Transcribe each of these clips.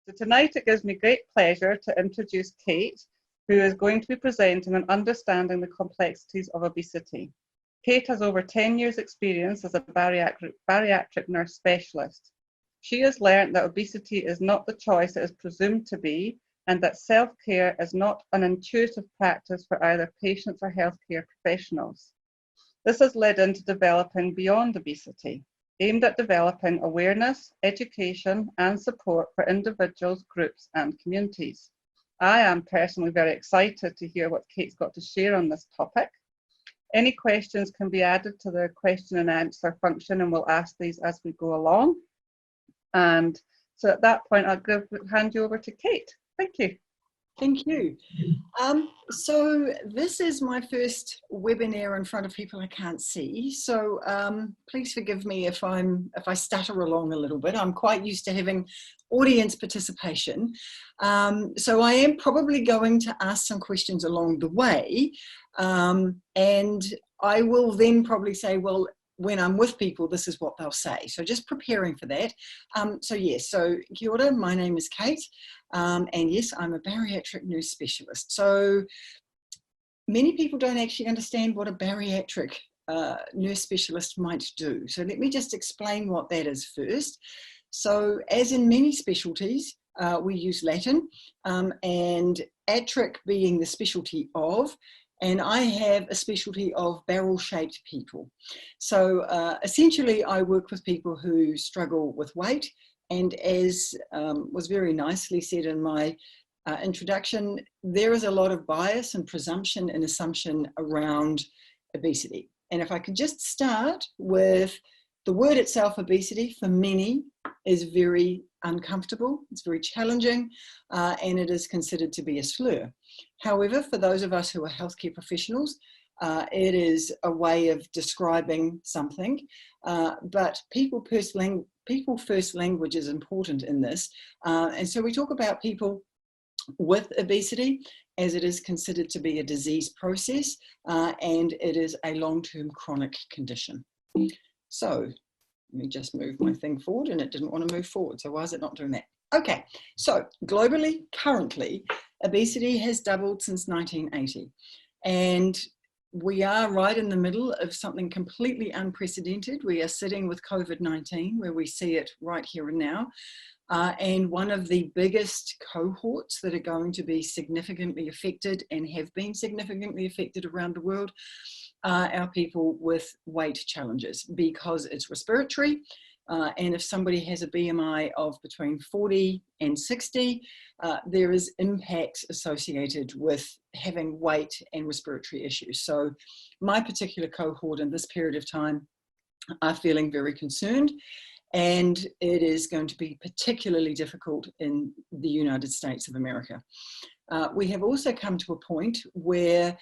So tonight it gives me great pleasure to introduce Kate, who is going to be presenting on understanding the complexities of obesity. Kate has over 10 years experience as a bariatric nurse specialist. She has learned that obesity is not the choice it is presumed to be, and that self-care is not an intuitive practice for either patients or healthcare professionals. This has led into developing Beyond Obesity, aimed at developing awareness, education, and support for individuals, groups, and communities. I am personally very excited to hear what Kate's got to share on this topic. Any questions can be added to the question and answer function, and we'll ask these as we go along. And so at that point, I'll hand you over to Kate. Thank you. Thank you. So this is my first webinar in front of people I can't see. So please forgive me if I stutter along a little bit. I'm quite used to having audience participation. So I am probably going to ask some questions along the way. And I will then probably say, well, when I'm with people, this is what they'll say. So just preparing for that. So yes, so kia ora, my name is Kate. And yes, I'm a bariatric nurse specialist. So many people don't actually understand what a bariatric nurse specialist might do. So let me just explain what that is first. So as in many specialties, we use Latin, and atric being the specialty of, and I have a specialty of barrel-shaped people. So essentially, I work with people who struggle with weight, and as was very nicely said in my introduction, there is a lot of bias and presumption and assumption around obesity. And if I could just start with the word itself, obesity, for many is very uncomfortable, it's very challenging, and it is considered to be a slur. However, for those of us who are healthcare professionals, it is a way of describing something, but people first language is important in this. And so we talk about people with obesity as it is considered to be a disease process, and it is a long-term chronic condition. So let me just move my thing forward, and it didn't want to move forward. So why is it not doing that? Okay, so globally, currently, obesity has doubled since 1980. And we are right in the middle of something completely unprecedented. We are sitting with COVID-19, where we see it right here and now. And one of the biggest cohorts that are going to be significantly affected and have been significantly affected around the world are people with weight challenges, because it's respiratory. And if somebody has a BMI of between 40 and 60, there is impacts associated with having weight and respiratory issues. So my particular cohort in this period of time are feeling very concerned, and it is going to be particularly difficult in the United States of America. We have also come to a point where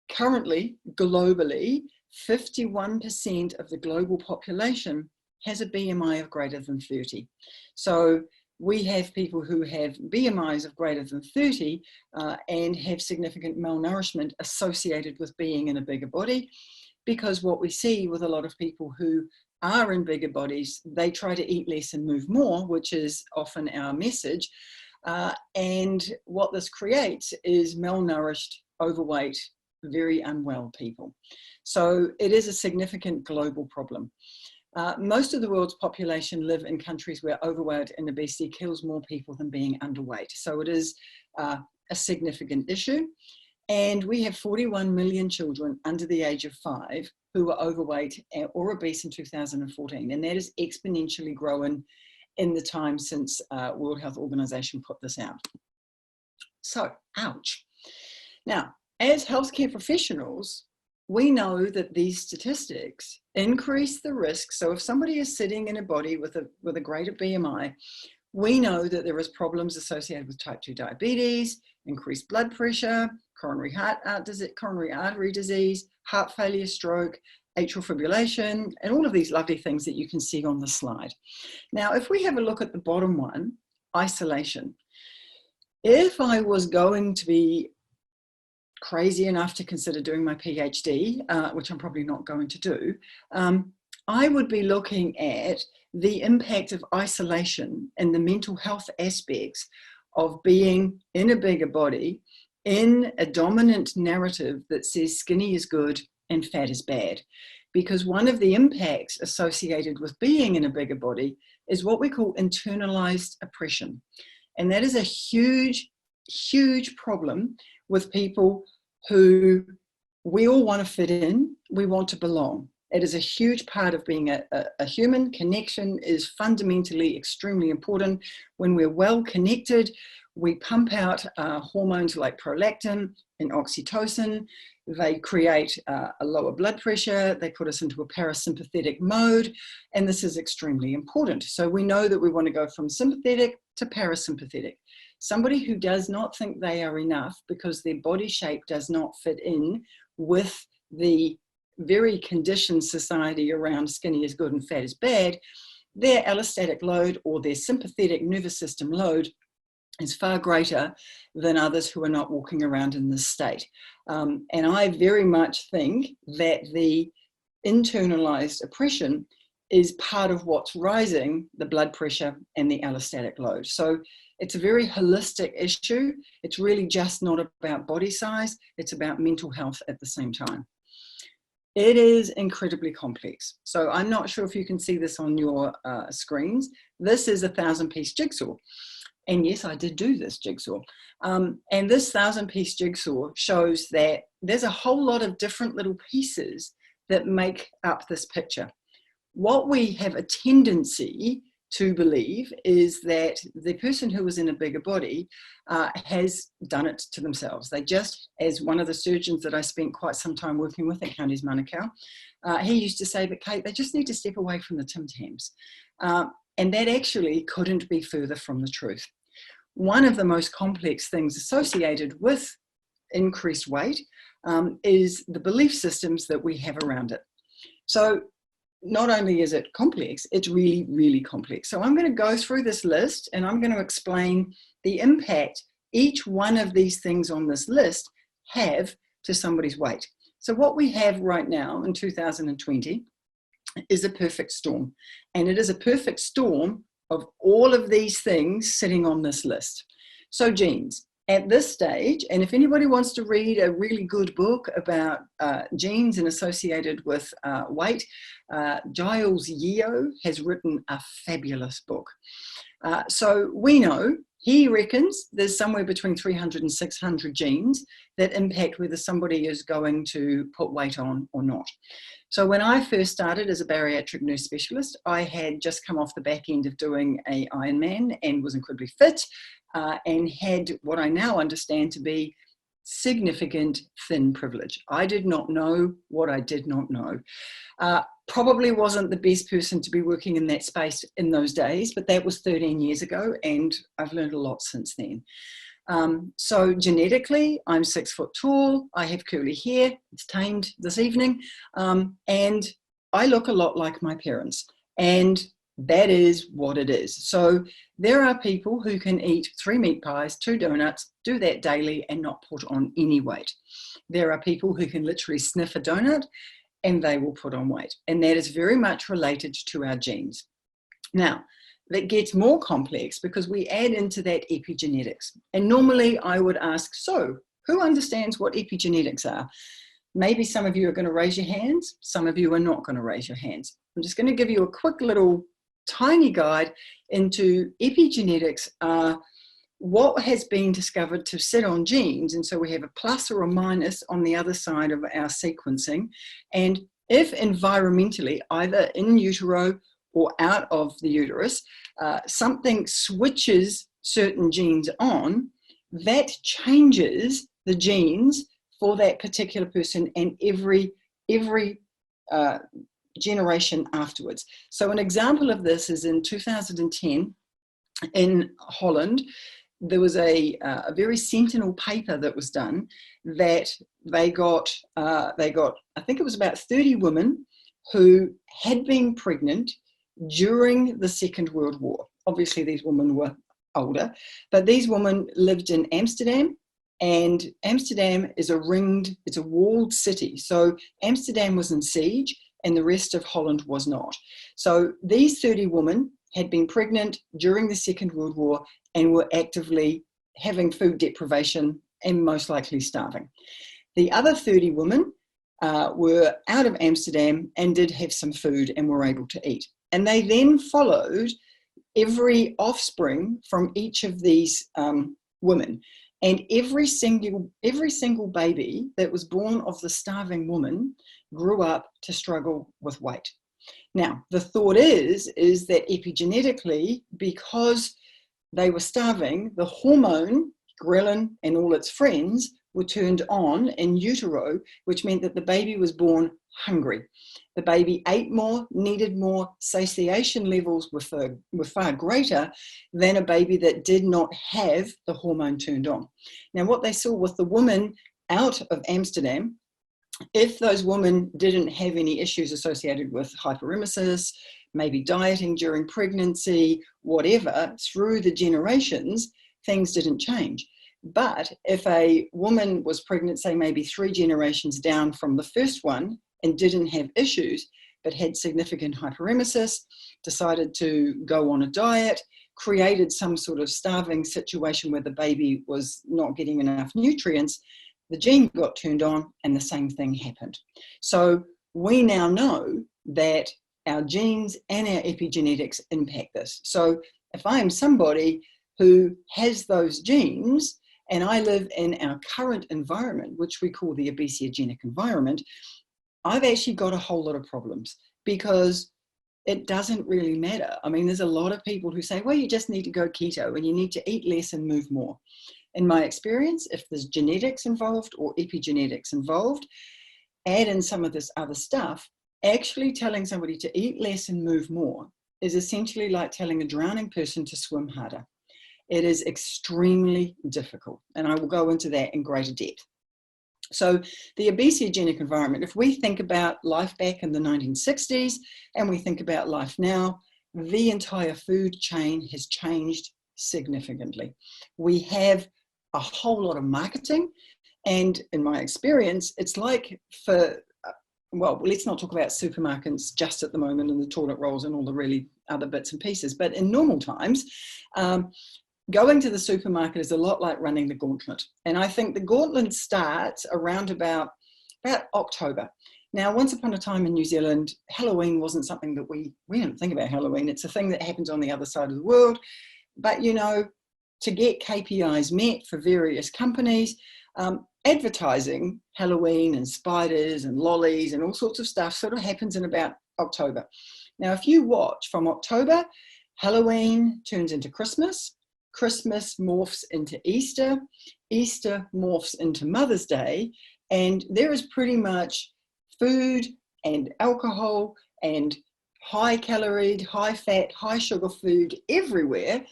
currently, globally, 51% of the global population has a BMI of greater than 30. So we have people who have BMIs of greater than 30 and have significant malnourishment associated with being in a bigger body, because what we see with a lot of people who are in bigger bodies, they try to eat less and move more, which is often our message. And what this creates is malnourished, overweight, very unwell people. So it is a significant global problem. Most of the world's population live in countries where overweight and obesity kills more people than being underweight. So it is a significant issue. And we have 41 million children under the age of 5 who were overweight or obese in 2014. And that is exponentially growing in the time since World Health Organization put this out. So, ouch. Now, as healthcare professionals, we know that these statistics increase the risk. So if somebody is sitting in a body with a greater BMI, we know that there is problems associated with type 2 diabetes, increased blood pressure, coronary artery disease, heart failure, stroke, atrial fibrillation, and all of these lovely things that you can see on the slide. Now, if we have a look at the bottom one, isolation. If I was going to be crazy enough to consider doing my PhD, which I'm probably not going to do, I would be looking at the impact of isolation and the mental health aspects of being in a bigger body in a dominant narrative that says skinny is good and fat is bad. Because one of the impacts associated with being in a bigger body is what we call internalized oppression. And that is a huge, huge problem with people who we all want to fit in, we want to belong. It is a huge part of being a human. Connection is fundamentally extremely important. When we're well connected, we pump out hormones like prolactin and oxytocin. They create a lower blood pressure. They put us into a parasympathetic mode. And this is extremely important. So we know that we want to go from sympathetic to parasympathetic. Somebody who does not think they are enough because their body shape does not fit in with the very conditioned society around skinny is good and fat is bad, their allostatic load or their sympathetic nervous system load is far greater than others who are not walking around in this state. And I very much think that the internalized oppression is part of what's rising the blood pressure and the allostatic load. So it's a very holistic issue. It's really just not about body size. It's about mental health at the same time. It is incredibly complex. So I'm not sure if you can see this on your screens. This is a 1,000-piece jigsaw. And yes, I did do this jigsaw. And this 1,000-piece jigsaw shows that there's a whole lot of different little pieces that make up this picture. What we have a tendency to believe is that the person who was in a bigger body has done it to themselves. They just, as one of the surgeons that I spent quite some time working with at Counties Manukau, he used to say, but Kate, they just need to step away from the Tim Tams. And that actually couldn't be further from the truth. One of the most complex things associated with increased weight is the belief systems that we have around it. So not only is it complex, it's really, really complex. So I'm going to go through this list and I'm going to explain the impact each one of these things on this list have to somebody's weight. So what we have right now in 2020 is a perfect storm. And it is a perfect storm of all of these things sitting on this list. So genes. At this stage, and if anybody wants to read a really good book about genes and associated with weight, Giles Yeo has written a fabulous book. So we know, he reckons there's somewhere between 300 and 600 genes that impact whether somebody is going to put weight on or not. So when I first started as a bariatric nurse specialist, I had just come off the back end of doing an Ironman and was incredibly fit and had what I now understand to be significant thin privilege. I did not know what I did not know. Probably wasn't the best person to be working in that space in those days, but that was 13 years ago and I've learned a lot since then. So genetically, I'm 6 foot tall, I have curly hair, it's tamed this evening, and I look a lot like my parents, and that is what it is. So there are people who can eat 3 meat pies, 2 donuts, do that daily and not put on any weight. There are people who can literally sniff a donut and they will put on weight, and that is very much related to our genes. Now, that gets more complex because we add into that epigenetics. And normally I would ask, so who understands what epigenetics are? Maybe some of you are going to raise your hands. Some of you are not going to raise your hands. I'm just going to give you a quick little tiny guide into epigenetics, what has been discovered to sit on genes. And so we have a plus or a minus on the other side of our sequencing. And if environmentally, either in utero or out of the uterus, something switches certain genes on, that changes the genes for that particular person and every generation afterwards. So an example of this is in 2010 in Holland. There was a very sentinel paper that was done that they got, I think it was about 30 women who had been pregnant during the Second World War. Obviously these women were older, but these women lived in Amsterdam, and Amsterdam is it's a walled city. So Amsterdam was in siege and the rest of Holland was not. So these 30 women had been pregnant during the Second World War and were actively having food deprivation and most likely starving. The other 30 women were out of Amsterdam and did have some food and were able to eat. And they then followed every offspring from each of these women. And every single baby that was born of the starving woman grew up to struggle with weight. Now, the thought is that epigenetically, because they were starving, the hormone, ghrelin and all its friends, were turned on in utero, which meant that the baby was born hungry. The baby ate more, needed more, satiation levels were far greater than a baby that did not have the hormone turned on. Now, what they saw with the women out of Amsterdam, if those women didn't have any issues associated with hyperemesis, maybe dieting during pregnancy, whatever, through the generations, things didn't change. But if a woman was pregnant, say maybe 3 generations down from the first one and didn't have issues, but had significant hyperemesis, decided to go on a diet, created some sort of starving situation where the baby was not getting enough nutrients, the gene got turned on and the same thing happened. So we now know that our genes and our epigenetics impact this. So if I am somebody who has those genes and I live in our current environment, which we call the obesogenic environment, I've actually got a whole lot of problems because it doesn't really matter. I mean, there's a lot of people who say, well, you just need to go keto and you need to eat less and move more. In my experience, if there's genetics involved or epigenetics involved, add in some of this other stuff, actually telling somebody to eat less and move more is essentially like telling a drowning person to swim harder. It is extremely difficult, and I will go into that in greater depth. So the obesogenic environment, if we think about life back in the 1960s and we think about life now, the entire food chain has changed significantly. We have a whole lot of marketing, and in my experience, it's like for, well, let's not talk about supermarkets just at the moment and the toilet rolls and all the really other bits and pieces, but in normal times, going to the supermarket is a lot like running the gauntlet. And I think the gauntlet starts around about October. Now, once upon a time in New Zealand, Halloween wasn't something that we didn't think about Halloween. It's a thing that happens on the other side of the world. But, you know, to get KPIs met for various companies, advertising Halloween and spiders and lollies and all sorts of stuff sort of happens in about October. Now, if you watch from October, Halloween turns into Christmas. Christmas morphs into Easter, Easter morphs into Mother's Day, and there is pretty much food and alcohol and high calorie, high fat, high sugar food everywhere,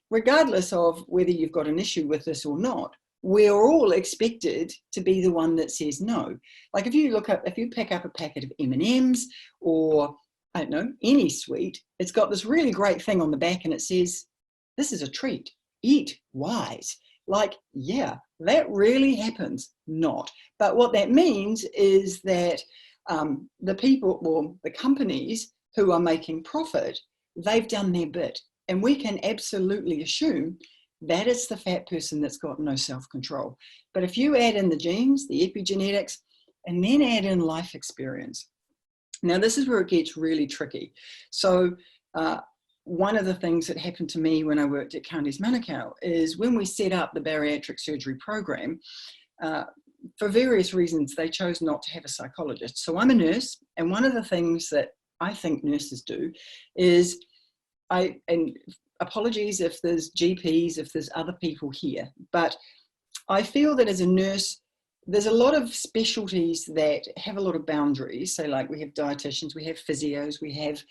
regardless of whether you've got an issue with this or not. We're all expected to be the one that says no. Like if you pick up a packet of M&Ms or, I don't know, any sweet, it's got this really great thing on the back and it says, this is a treat, eat wise. Like, yeah, that really happens. Not. But what that means is that the people, or the companies who are making profit, they've done their bit. And we can absolutely assume that it's the fat person that's got no self-control. But if you add in the genes, the epigenetics, and then add in life experience, now this is where it gets really tricky. So, one of the things that happened to me when I worked at Counties Manukau is when we set up the bariatric surgery program, for various reasons, they chose not to have a psychologist. So I'm a nurse, and one of the things that I think nurses do is, and apologies if there's GPs, if there's other people here, but I feel that as a nurse, there's a lot of specialties that have a lot of boundaries. So like we have dietitians, we have physios, we have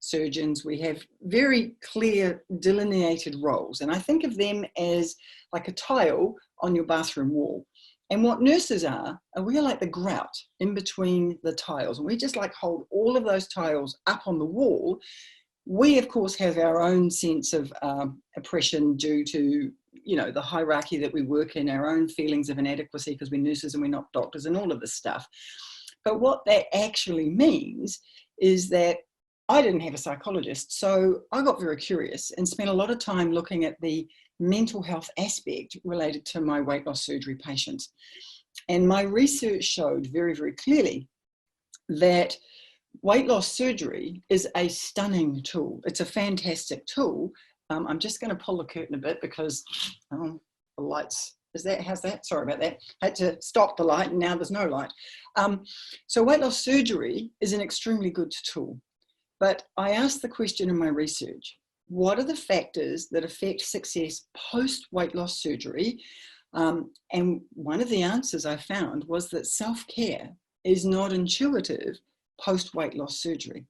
surgeons, we have very clear delineated roles. And I think of them as like a tile on your bathroom wall. And what nurses are we are like the grout in between the tiles. And we just like hold all of those tiles up on the wall. We, of course, have our own sense of oppression due to, you know, the hierarchy that we work in, our own feelings of inadequacy because we're nurses and we're not doctors and all of this stuff. But what that actually means is that I didn't have a psychologist, so I got very curious and spent a lot of time looking at the mental health aspect related to my weight loss surgery patients. And my research showed very, very clearly that weight loss surgery is a stunning tool. It's a fantastic tool. I'm just going to pull the curtain a bit because the lights, how's that? Sorry about that. I had to stop the light and now there's no light. So weight loss surgery is an extremely good tool. But I asked the question in my research, what are the factors that affect success post weight loss surgery? And one of the answers I found was that self-care is not intuitive post weight loss surgery.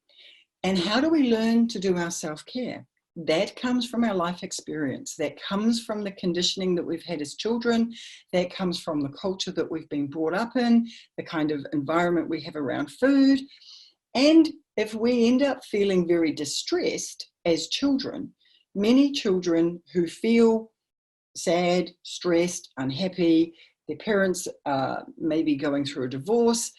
And how do we learn to do our self-care? That comes from our life experience. That comes from the conditioning that we've had as children. That comes from the culture that we've been brought up in, the kind of environment we have around food. And if we end up feeling very distressed as children, many children who feel sad, stressed, unhappy, their parents are maybe going through a divorce,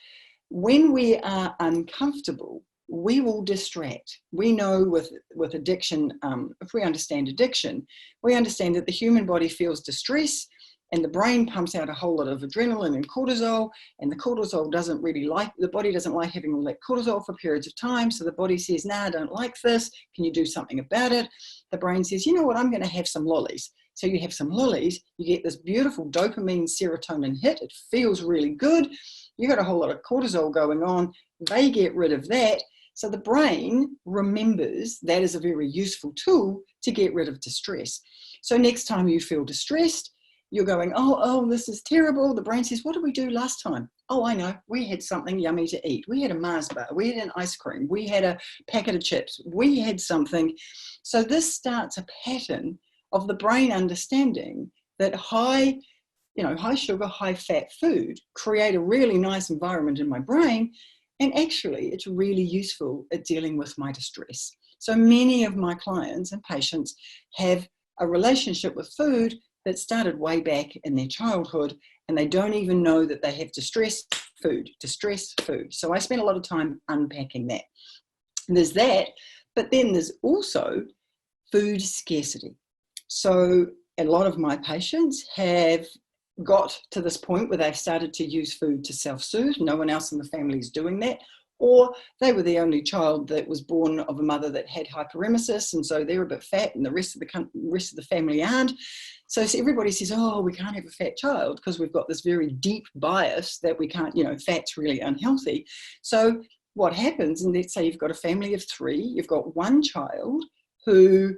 when we are uncomfortable, we will distract. We know with addiction, if we understand addiction, we understand that the human body feels distress and the brain pumps out a whole lot of adrenaline and cortisol, and the cortisol doesn't really like, the body doesn't like having all that cortisol for periods of time. So the body says, nah, I don't like this. Can you do something about it? The brain says, you know what, I'm going to have some lollies. So you have some lollies, you get this beautiful dopamine serotonin hit. It feels really good. You got a whole lot of cortisol going on. They get rid of that. So the brain remembers that is a very useful tool to get rid of distress. So next time you feel distressed, you're going, oh, this is terrible. The brain says, what did we do last time? Oh, I know. We had something yummy to eat. We had a Mars bar. We had an ice cream. We had a packet of chips. We had something. So this starts a pattern of the brain understanding that high sugar, high fat food create a really nice environment in my brain. And actually, it's really useful at dealing with my distress. So many of my clients and patients have a relationship with food that started way back in their childhood, and they don't even know that they have distress food. So I spent a lot of time unpacking that. And there's that, but then there's also food scarcity. So a lot of my patients have got to this point where they've started to use food to self-soothe. No one else in the family is doing that. Or they were the only child that was born of a mother that had hyperemesis, and so they're a bit fat and the rest of the family aren't. So everybody says, oh, we can't have a fat child because we've got this very deep bias that we can't, fat's really unhealthy. So what happens, and let's say you've got a family of 3, you've got one child who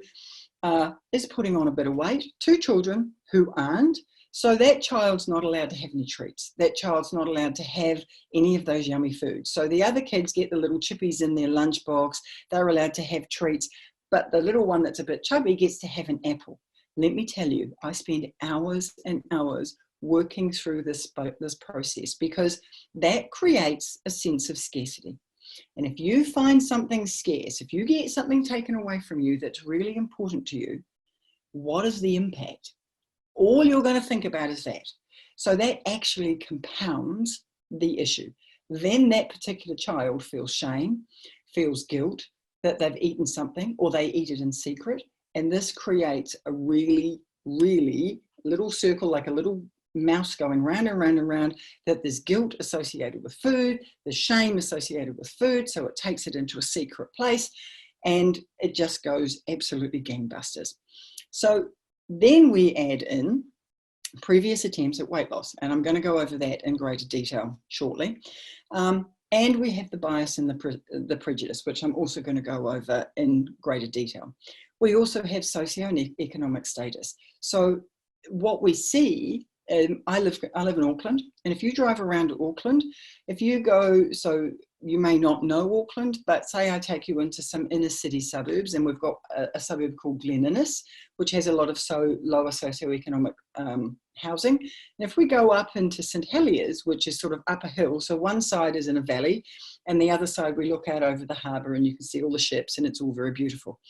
is putting on a bit of weight, 2 children who aren't. So that child's not allowed to have any treats. That child's not allowed to have any of those yummy foods. So the other kids get the little chippies in their lunchbox. They're allowed to have treats. But the little one that's a bit chubby gets to have an apple. Let me tell you, I spend hours and hours working through this process because that creates a sense of scarcity. And if you find something scarce, if you get something taken away from you that's really important to you, what is the impact? All you're going to think about is that. So that actually compounds the issue. Then that particular child feels shame, feels guilt that they've eaten something or they eat it in secret. And this creates a really, really little circle, like a little mouse going round and round and round, that there's guilt associated with food, there's shame associated with food. So it takes it into a secret place and it just goes absolutely gangbusters. So then we add in previous attempts at weight loss, and I'm going to go over that in greater detail shortly. And we have the bias and the prejudice, which I'm also going to go over in greater detail. We also have socioeconomic status. So what we see, I live in Auckland, and if you drive around Auckland, if you go, so you may not know Auckland, but say I take you into some inner city suburbs, and we've got a suburb called Glen Innes, which has a lot of lower socioeconomic housing. And if we go up into St Heliers, which is sort of up a hill, so one side is in a valley, and the other side we look out over the harbour and you can see all the ships, and it's all very beautiful.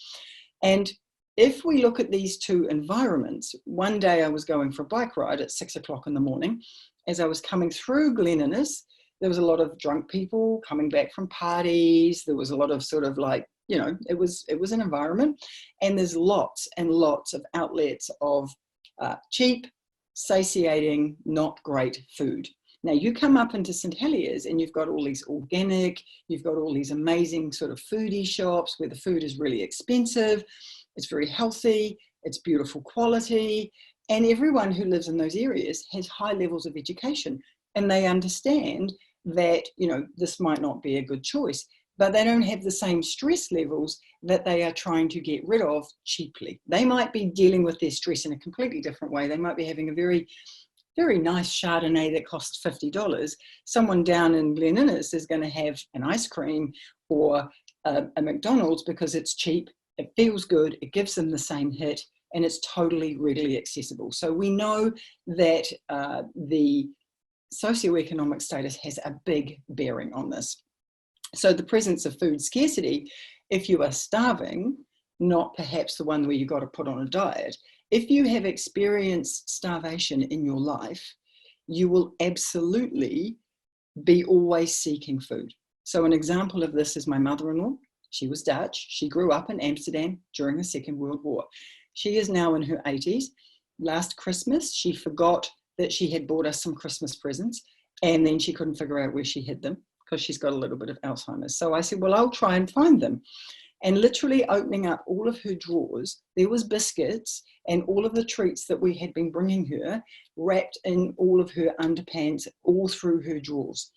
And if we look at these two environments, one day I was going for a bike ride at 6 o'clock in the morning. As I was coming through Glen Innes, There was a lot of drunk people coming back from parties. There was a lot of sort of like, you know, it was an environment, and there's lots and lots of outlets of cheap, satiating, not great food. Now you come up into St Heliers and you've got all these organic, you've got all these amazing sort of foodie shops where the food is really expensive, it's very healthy, it's beautiful quality, and everyone who lives in those areas has high levels of education, and they understand that, you know, this might not be a good choice, but they don't have the same stress levels that they are trying to get rid of cheaply. They might be dealing with their stress in a completely different way. They might be having a very, very nice Chardonnay that costs $50. Someone down in Glen Innes is going to have an ice cream or a McDonald's because it's cheap, it feels good, it gives them the same hit, and it's totally readily accessible. So we know that the socioeconomic status has a big bearing on this. So the presence of food scarcity, if you are starving, not perhaps the one where you've got to put on a diet, if you have experienced starvation in your life, you will absolutely be always seeking food. So an example of this is my mother-in-law. She was Dutch. She grew up in Amsterdam during the Second World War. She is now in her 80s. Last Christmas, she forgot that she had bought us some Christmas presents, and then she couldn't figure out where she hid them, because she's got a little bit of Alzheimer's. So I said, well, I'll try and find them. And literally opening up all of her drawers, there was biscuits and all of the treats that we had been bringing her wrapped in all of her underpants, all through her drawers.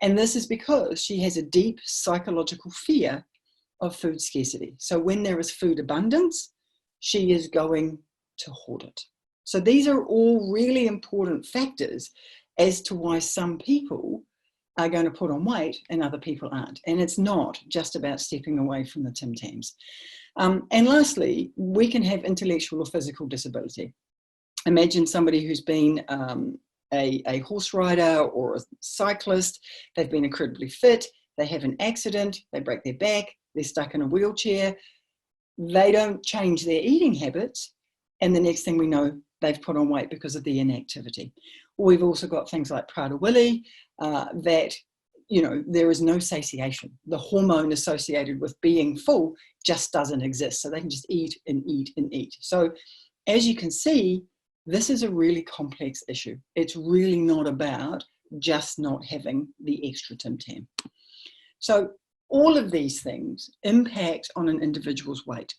And this is because she has a deep psychological fear of food scarcity. So when there is food abundance, she is going to hoard it. So these are all really important factors as to why some people are going to put on weight and other people aren't. And it's not just about stepping away from the Tim Tams. And lastly, we can have intellectual or physical disability. Imagine somebody who's been a horse rider or a cyclist, they've been incredibly fit, they have an accident, they break their back, they're stuck in a wheelchair, they don't change their eating habits, and the next thing we know, they've put on weight because of the inactivity. We've also got things like Prader-Willi, that, you know, there is no satiation. The hormone associated with being full just doesn't exist. So they can just eat and eat and eat. So as you can see, this is a really complex issue. It's really not about just not having the extra Tim Tam. So all of these things impact on an individual's weight.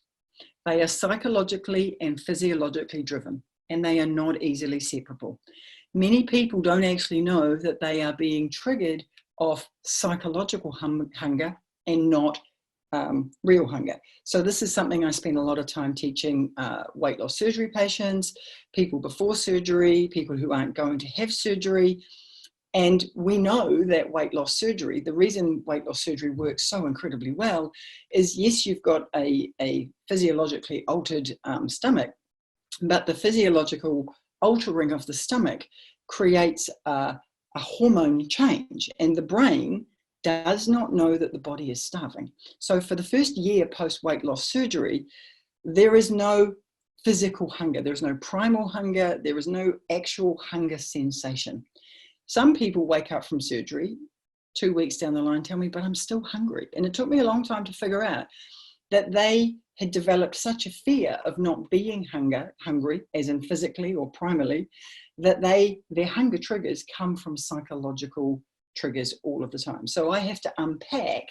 They are psychologically and physiologically driven, and they are not easily separable. Many people don't actually know that they are being triggered off psychological hunger and not real hunger. So this is something I spend a lot of time teaching weight loss surgery patients, people before surgery, people who aren't going to have surgery. And we know that weight loss surgery, the reason weight loss surgery works so incredibly well is, yes, you've got a physiologically altered stomach, but the physiological altering of the stomach creates a hormone change, and the brain does not know that the body is starving. So for the first year post weight loss surgery, there is no physical hunger, there's no primal hunger, there is no actual hunger sensation. Some people wake up from surgery 2 weeks down the line, tell me, but I'm still hungry. And it took me a long time to figure out that they had developed such a fear of not being hungry, as in physically or primally, that their hunger triggers come from psychological triggers all of the time. So I have to unpack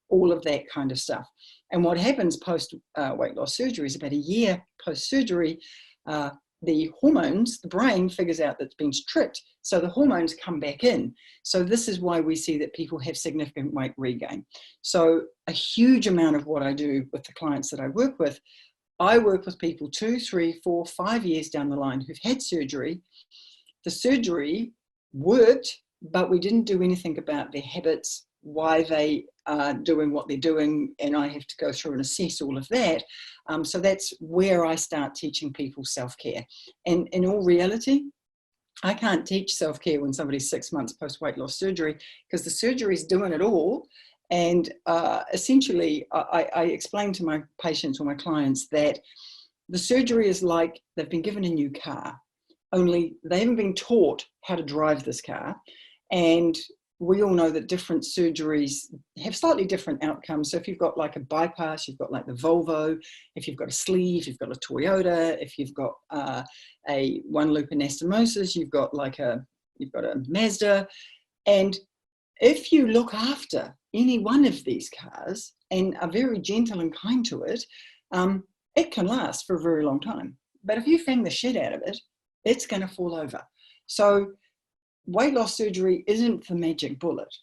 all of that kind of stuff. And what happens post weight loss surgery is about a year post surgery, the hormones, the brain figures out that it's been stripped, so the hormones come back in. So this is why we see that people have significant weight regain. So a huge amount of what I do with the clients that I work with people 2, 3, 4, 5 years down the line who've had surgery. The surgery worked, but we didn't do anything about their habits, why they are doing what they're doing, and I have to go through and assess all of that. So that's where I start teaching people self-care. And in all reality, I can't teach self-care when somebody's 6 months post-weight loss surgery, because the surgery is doing it all. And essentially, I explain to my patients or my clients that the surgery is like they've been given a new car, only they haven't been taught how to drive this car. And we all know that different surgeries have slightly different outcomes. So if you've got like a bypass, you've got like the Volvo. If you've got a sleeve, you've got a Toyota. If you've got a one loop anastomosis, you've got a Mazda. And if you look after any one of these cars and are very gentle and kind to it, it can last for a very long time. But if you fang the shit out of it, it's going to fall over. So weight loss surgery isn't the magic bullet.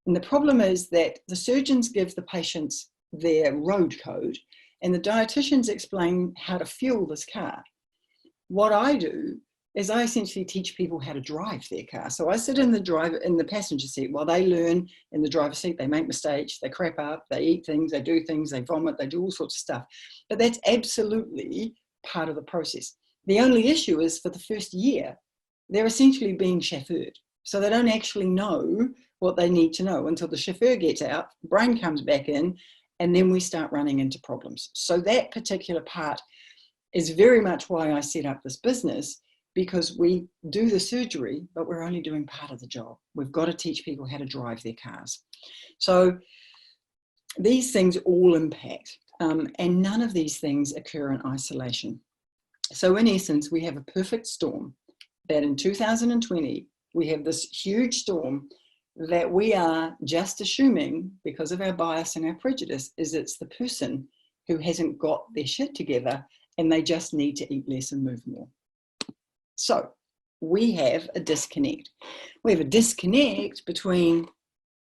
And the problem is that the surgeons give the patients their road code and the dietitians explain how to fuel this car. What I do is I essentially teach people how to drive their car. So I sit in the passenger seat while they learn in the driver's seat. They make mistakes, they crap up, they eat things, they do things, they vomit, they do all sorts of stuff. But that's absolutely part of the process. The only issue is for the first year, they're essentially being chauffeured. So they don't actually know what they need to know until the chauffeur gets out, brain comes back in, and then we start running into problems. So that particular part is very much why I set up this business, because we do the surgery, but we're only doing part of the job. We've got to teach people how to drive their cars. So these things all impact, and none of these things occur in isolation. So in essence, we have a perfect storm that in 2020, we have this huge storm that we are just assuming, because of our bias and our prejudice, is it's the person who hasn't got their shit together and they just need to eat less and move more. So we have a disconnect. We have a disconnect between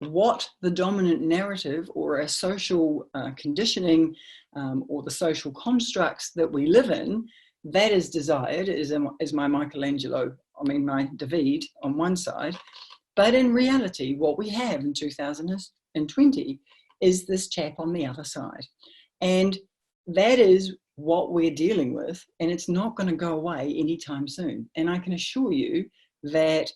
what the dominant narrative or our social conditioning or the social constructs that we live in, that is desired, is my my David on one side. But in reality, what we have in 2020 is this chap on the other side. And that is what we're dealing with, and it's not going to go away anytime soon. And I can assure you that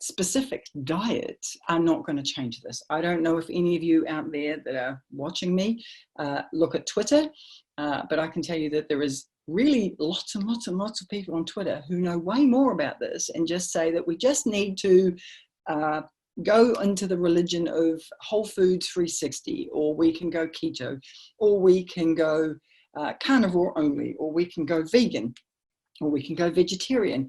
specific diets are not going to change this. I don't know if any of you out there that are watching me look at Twitter, but I can tell you that there is really lots and lots and lots of people on Twitter who know way more about this and just say that we just need to go into the religion of Whole Foods 360, or we can go keto, or we can go carnivore only, or we can go vegan, or we can go vegetarian,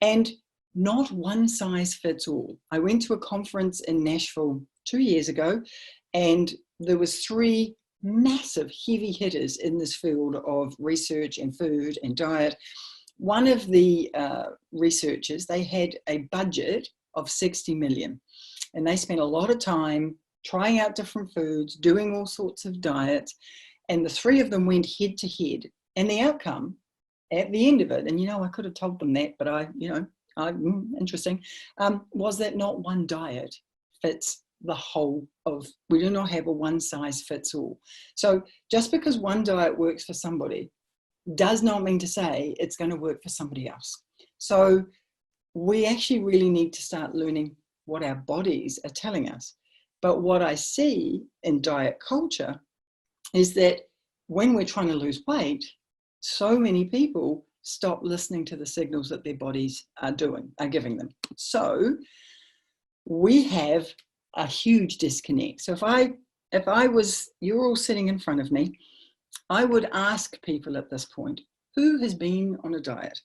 and not one size fits all. I went to a conference in Nashville 2 years ago, and there was 3 massive heavy hitters in this field of research and food and diet. One of the researchers, they had a budget of 60 million, and they spent a lot of time trying out different foods, doing all sorts of diets, and the 3 of them went head to head. And the outcome at the end of it, and I could have told them that, but interesting, was that not one diet fits the whole of, we do not have a one size fits all. So just because one diet works for somebody does not mean to say it's going to work for somebody else. So we actually really need to start learning what our bodies are telling us. But what I see in diet culture is that when we're trying to lose weight, so many people stop listening to the signals that their bodies are giving them. So we have a huge disconnect. So if I was, you're all sitting in front of me, I would ask people at this point, who has been on a diet?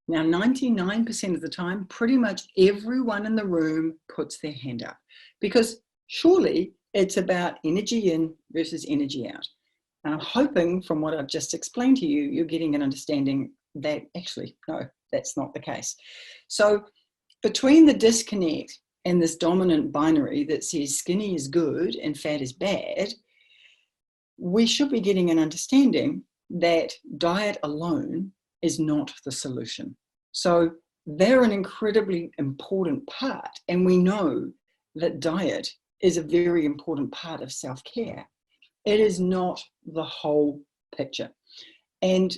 Now, 99% of the time, pretty much everyone in the room puts their hand up, because surely it's about energy in versus energy out. And I'm hoping from what I've just explained to you, you're getting an understanding that actually, no, that's not the case. So between the disconnect and this dominant binary that says skinny is good and fat is bad, we should be getting an understanding that diet alone is not the solution. So they're an incredibly important part. And we know that diet is a very important part of self-care. It is not the whole picture. And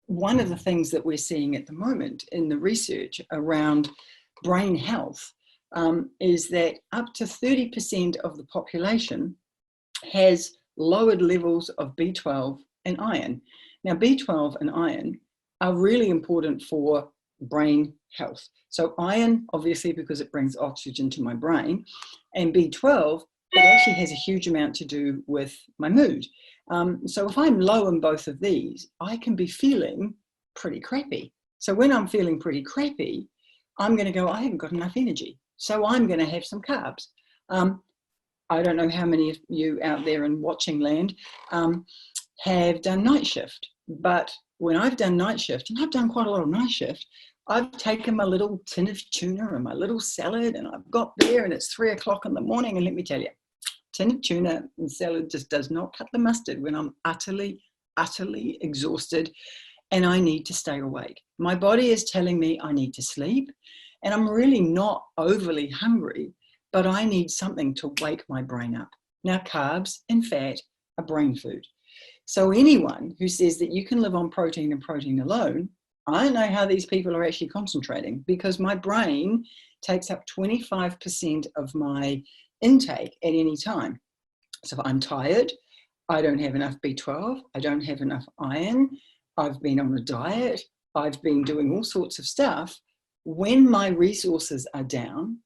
one of the things that we're seeing at the moment in the research around brain health is that up to 30% of the population has lowered levels of B12 and iron. Now, B12 and iron are really important for brain health. So iron, obviously, because it brings oxygen to my brain, and B12, it actually has a huge amount to do with my mood. So if I'm low in both of these, I can be feeling pretty crappy. So when I'm feeling pretty crappy, I'm going to go, I haven't got enough energy. So I'm going to have some carbs. I don't know how many of you out there in watching land have done night shift, but when I've done night shift, and I've done quite a lot of night shift, I've taken my little tin of tuna and my little salad, and I've got there and it's 3 o'clock in the morning, and let me tell you, tin of tuna and salad just does not cut the mustard when I'm utterly exhausted and I need to stay awake. My body is telling me I need to sleep, and I'm really not overly hungry, but I need something to wake my brain up. Now, carbs and fat are brain food. So anyone who says that you can live on protein and protein alone, I don't know how these people are actually concentrating, because my brain takes up 25% of my intake at any time. So if I'm tired, I don't have enough B12, I don't have enough iron, I've been on a diet, I've been doing all sorts of stuff. When my resources are down,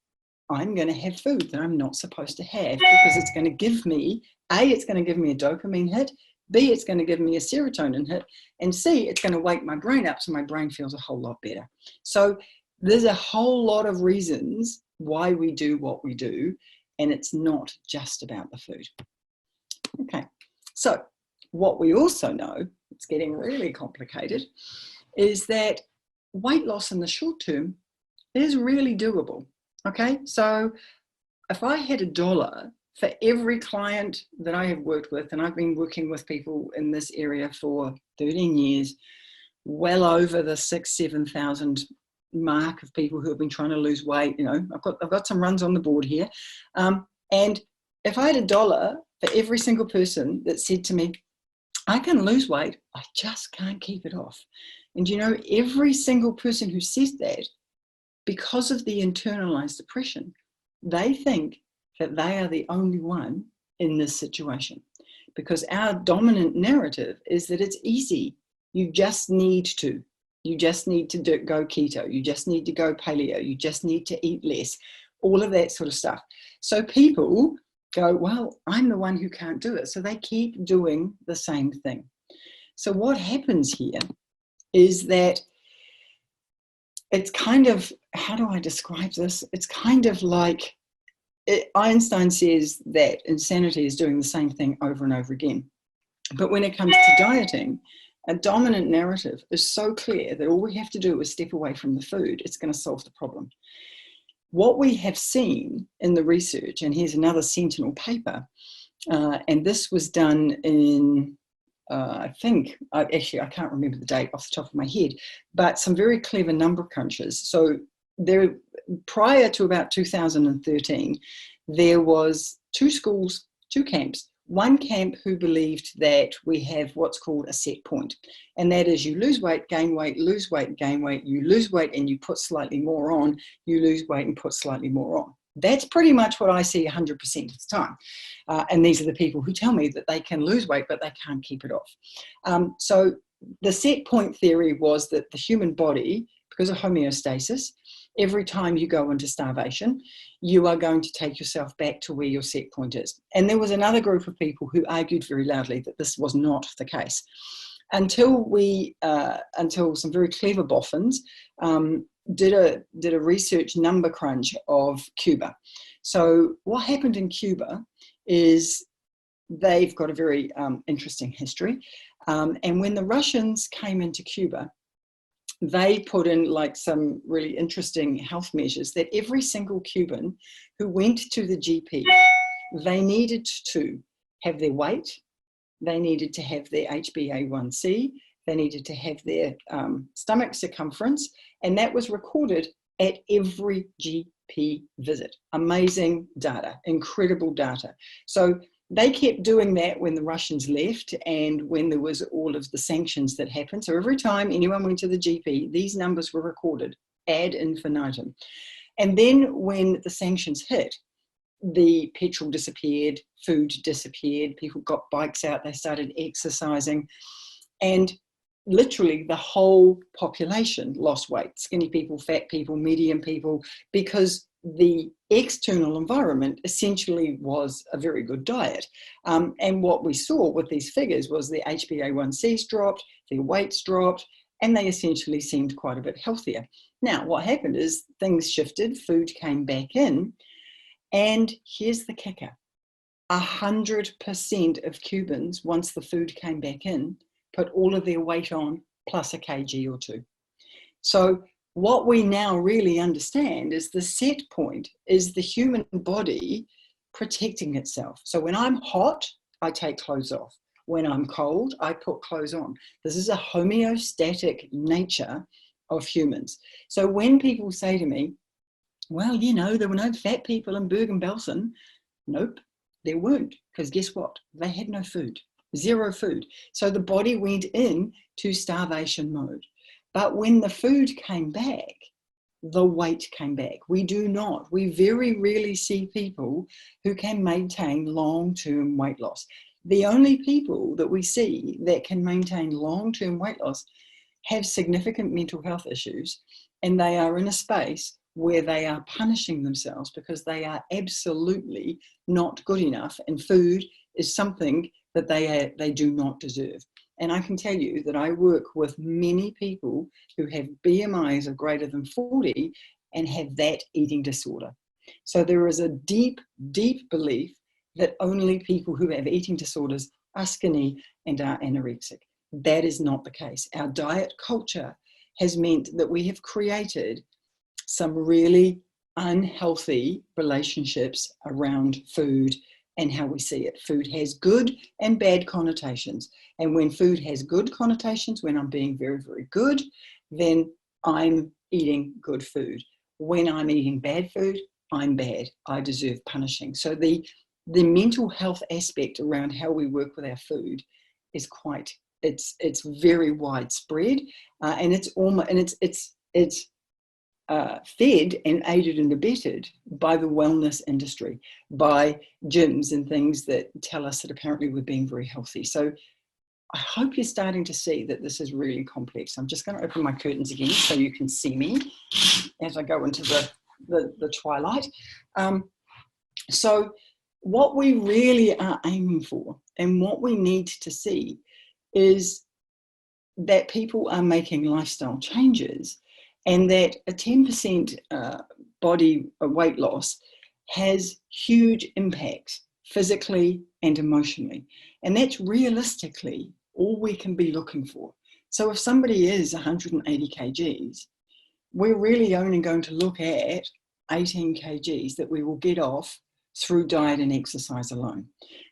I'm going to have food that I'm not supposed to have, because it's going to give me, A, it's going to give me a dopamine hit, B, it's going to give me a serotonin hit, and C, it's going to wake my brain up so my brain feels a whole lot better. So there's a whole lot of reasons why we do what we do, and it's not just about the food. Okay, so what we also know, it's getting really complicated, is that weight loss in the short term is really doable. Okay, so if I had $1 for every client that I have worked with, and I've been working with people in this area for 13 years, well over the 6,000-7,000 mark of people who have been trying to lose weight. You know, I've got some runs on the board here, and if I had $1 for every single person that said to me, I can lose weight, I just can't keep it off. And you know, every single person who says that, because of the internalized depression, they think that they are the only one in this situation, because our dominant narrative is that it's easy. You just need to. You just need to go keto. You just need to go paleo. You just need to eat less. All of that sort of stuff. So people go, well, I'm the one who can't do it. So they keep doing the same thing. So what happens here is that it's kind of, how do I describe this? It's kind of like, Einstein says that insanity is doing the same thing over and over again. But when it comes to dieting, a dominant narrative is so clear that all we have to do is step away from the food. It's going to solve the problem. What we have seen in the research, and here's another Sentinel paper, and this was done in, I can't remember the date off the top of my head, but some very clever number crunchers. So there, prior to about 2013, there was 2 schools, 2 camps. One camp who believed that we have what's called a set point, and that is you lose weight, gain weight, lose weight, gain weight, you lose weight and you put slightly more on, you lose weight and put slightly more on. That's pretty much what I see 100% of the time. And these are the people who tell me that they can lose weight, but they can't keep it off. So the set point theory was that the human body, because of homeostasis, every time you go into starvation, you are going to take yourself back to where your set point is. And there was another group of people who argued very loudly that this was not the case, until some very clever boffins did a research number crunch of Cuba. So what happened in Cuba is they've got a very interesting history. And when the Russians came into Cuba, they put in like some really interesting health measures that every single Cuban who went to the GP, they needed to have their weight, they needed to have their HbA1c, they needed to have their stomach circumference, and that was recorded at every GP visit. Amazing data, incredible data. So they kept doing that when the Russians left and when there was all of the sanctions that happened. So every time anyone went to the GP, these numbers were recorded ad infinitum. And then when the sanctions hit, the petrol disappeared, food disappeared, people got bikes out, they started exercising. And literally the whole population lost weight, skinny people, fat people, medium people, because the external environment essentially was a very good diet. And what we saw with these figures was the HbA1cs dropped, their weights dropped, and they essentially seemed quite a bit healthier. Now, what happened is things shifted, food came back in, and here's the kicker. 100% of Cubans, once the food came back in, put all of their weight on plus a kg or two. So what we now really understand is the set point is the human body protecting itself. So when I'm hot, I take clothes off. When I'm cold, I put clothes on. This is a homeostatic nature of humans. So when people say to me, well, you know, there were no fat people in Bergen-Belsen. Nope, there weren't, because guess what? They had no food, zero food. So the body went into starvation mode. But when the food came back, the weight came back. We very rarely see people who can maintain long-term weight loss. The only people that we see that can maintain long-term weight loss have significant mental health issues, and they are in a space where they are punishing themselves because they are absolutely not good enough, and food is something that they do not deserve. And I can tell you that I work with many people who have BMIs of greater than 40 and have that eating disorder. So there is a deep, deep belief that only people who have eating disorders are skinny and are anorexic. That is not the case. Our diet culture has meant that we have created some really unhealthy relationships around food and how we see it. Food has good and bad connotations. And when food has good connotations, when I'm being very, very good, then I'm eating good food. When I'm eating bad food, I'm bad. I deserve punishing. So the mental health aspect around how we work with our food is it's very widespread, and it's almost, and it's fed and aided and abetted by the wellness industry, by gyms and things that tell us that apparently we're being very healthy. So I hope you're starting to see that this is really complex. I'm just going to open my curtains again so you can see me as I go into the twilight. So what we really are aiming for and what we need to see is that people are making lifestyle changes, and that a 10% body weight loss has huge impacts physically and emotionally. And that's realistically all we can be looking for. So if somebody is 180 kgs, we're really only going to look at 18 kgs that we will get off through diet and exercise alone.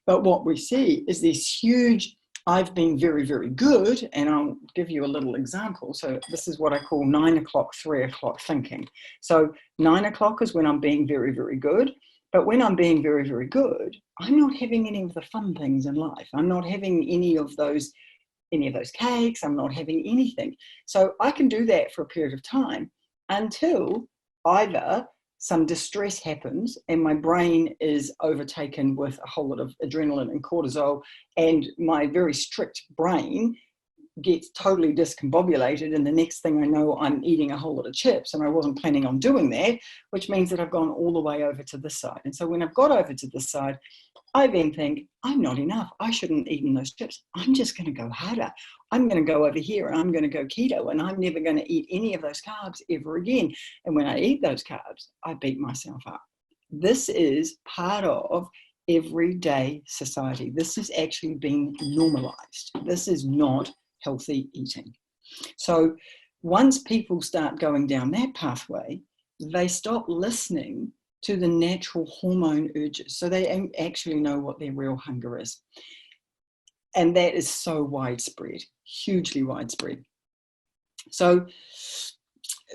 But what we see is this huge, I've been very, very good, and I'll give you a little example. So this is what I call 9 o'clock, 3 o'clock thinking. So 9 o'clock is when I'm being very, very good. But when I'm being very, very good, I'm not having any of the fun things in life. I'm not having any of those cakes. I'm not having anything. So I can do that for a period of time until either some distress happens and my brain is overtaken with a whole lot of adrenaline and cortisol, and my very strict brain gets totally discombobulated, and the next thing I know, I'm eating a whole lot of chips, and I wasn't planning on doing that, which means that I've gone all the way over to this side. And so when I've got over to this side, I then think, I'm not enough. I shouldn't eat those chips. I'm just going to go harder. I'm going to go over here and I'm going to go keto, and I'm never going to eat any of those carbs ever again. And when I eat those carbs, I beat myself up. This is part of everyday society. This is actually being normalized. This is not healthy eating. So once people start going down that pathway, they stop listening to the natural hormone urges. So they actually know what their real hunger is. And that is so widespread, hugely widespread. So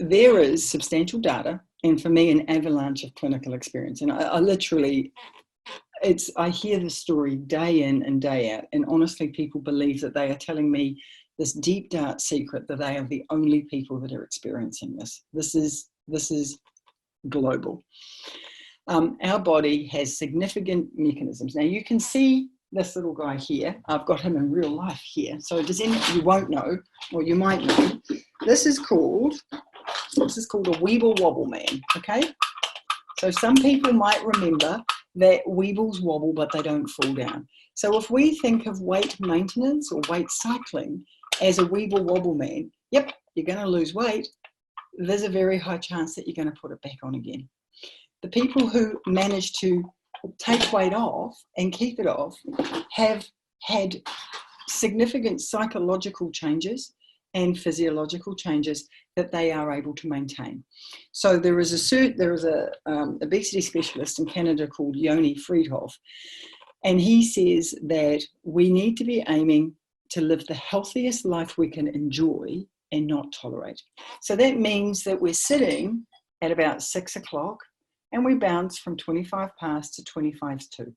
there is substantial data, and for me, an avalanche of clinical experience. And I literally, I hear this story day in and day out, and honestly, people believe that they are telling me this deep, dark secret that they are the only people that are experiencing this. This is global. Our body has significant mechanisms. Now you can see this little guy here. I've got him in real life here. So does anyone, you won't know, or you might know, this is called a Weevil Wobble Man, okay? So some people might remember that Weevils wobble, but they don't fall down. So if we think of weight maintenance or weight cycling as a Weevil Wobble Man, yep, you're going to lose weight. There's a very high chance that you're going to put it back on again. The people who manage to take weight off and keep it off have had significant psychological changes and physiological changes that they are able to maintain. So there is a obesity specialist in Canada called Yoni Friedhoff, and he says that we need to be aiming to live the healthiest life we can enjoy and not tolerate. So that means that we're sitting at about 6 o'clock and we bounce from 25 past to 25 to.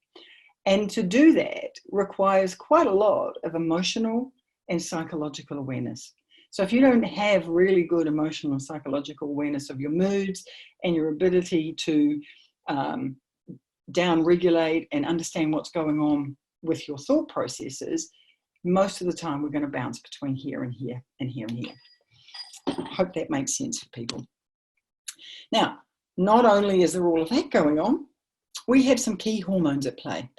And to do that requires quite a lot of emotional and psychological awareness. So if you don't have really good emotional and psychological awareness of your moods and your ability to down-regulate and understand what's going on with your thought processes, most of the time we're going to bounce between here and here and here and here. I hope that makes sense for people. Now, not only is there all of that going on, we have some key hormones at play.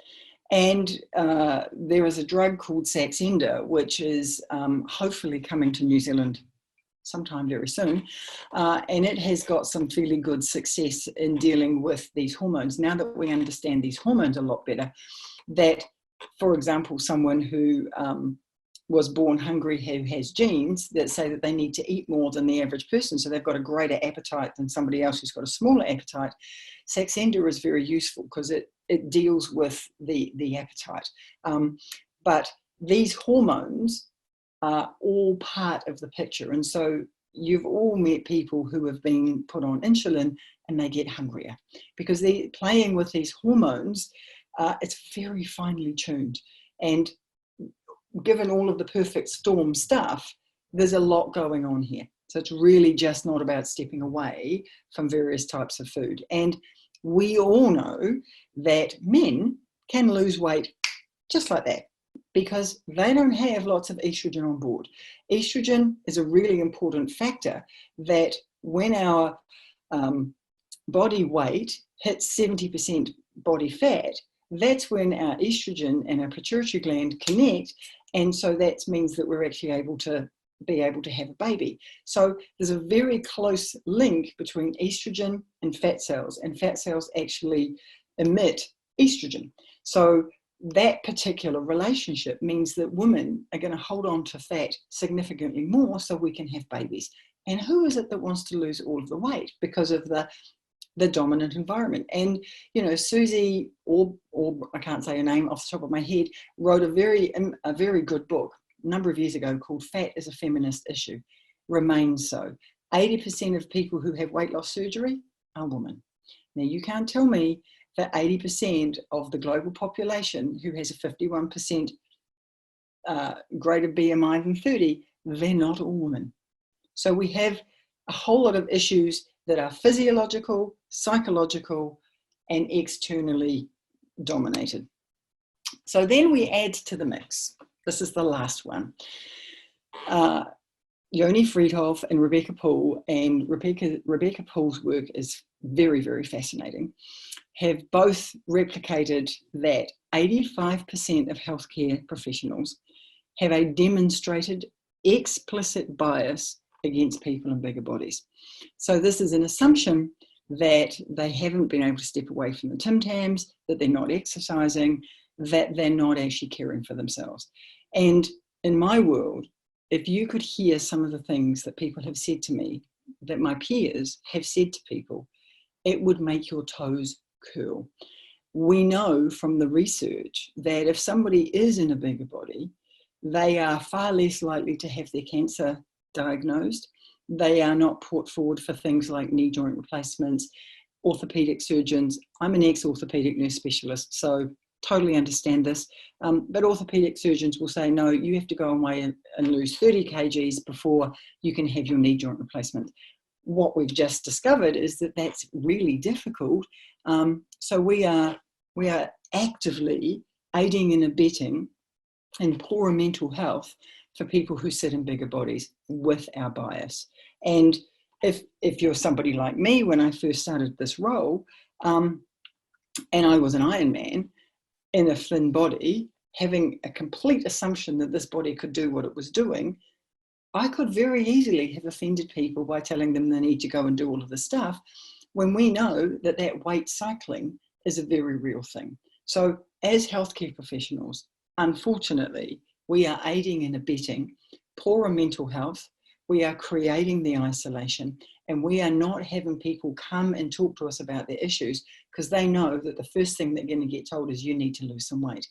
And there is a drug called Saxenda, which is hopefully coming to New Zealand sometime very soon. And it has got some fairly good success in dealing with these hormones. Now that we understand these hormones a lot better, that, for example, someone who was born hungry who has genes that say that they need to eat more than the average person, so they've got a greater appetite than somebody else who's got a smaller appetite, Saxenda is very useful because it deals with the appetite. But these hormones are all part of the picture. And so you've all met people who have been put on insulin and they get hungrier because they're playing with these hormones. It's very finely tuned. And given all of the perfect storm stuff, there's a lot going on here. So it's really just not about stepping away from various types of food. And we all know that men can lose weight just like that because they don't have lots of estrogen on board. Estrogen is a really important factor that when our body weight hits 70% body fat, that's when our estrogen and our pituitary gland connect. And so that means that we're actually able to have a baby. So there's a very close link between estrogen and fat cells actually emit estrogen. So that particular relationship means that women are going to hold on to fat significantly more so we can have babies. And who is it that wants to lose all of the weight because of the dominant environment? And, you know, Susie, or I can't say her name off the top of my head, wrote a very good book a number of years ago called Fat is a Feminist Issue. Remains so. 80% of people who have weight loss surgery are women. Now, you can't tell me that 80% of the global population who has a 51% greater BMI than 30, they're not all women. So we have a whole lot of issues that are physiological, psychological, and externally dominated. So then we add to the mix. This is the last one. Yoni Friedhoff and Rebecca Poole, and Rebecca Poole's work is very, very fascinating, have both replicated that 85% of healthcare professionals have a demonstrated explicit bias against people in bigger bodies. So this is an assumption that they haven't been able to step away from the Tim Tams, that they're not exercising, that they're not actually caring for themselves. And in my world, if you could hear some of the things that people have said to me, that my peers have said to people, it would make your toes curl. We know from the research that if somebody is in a bigger body, they are far less likely to have their cancer diagnosed. They are not put forward for things like knee joint replacements, orthopedic surgeons. I'm an ex-orthopedic nurse specialist, so totally understand this. But orthopedic surgeons will say, no, you have to go away and lose 30 kgs before you can have your knee joint replacement. What we've just discovered is that that's really difficult. So we are actively aiding and abetting in poorer mental health for people who sit in bigger bodies with our bias. And if you're somebody like me, when I first started this role, and I was an Ironman in a thin body, having a complete assumption that this body could do what it was doing, I could very easily have offended people by telling them they need to go and do all of this stuff, when we know that that weight cycling is a very real thing. So as healthcare professionals, unfortunately, we are aiding and abetting poorer mental health. We are creating the isolation, and we are not having people come and talk to us about their issues, because they know that the first thing they're going to get told is you need to lose some weight.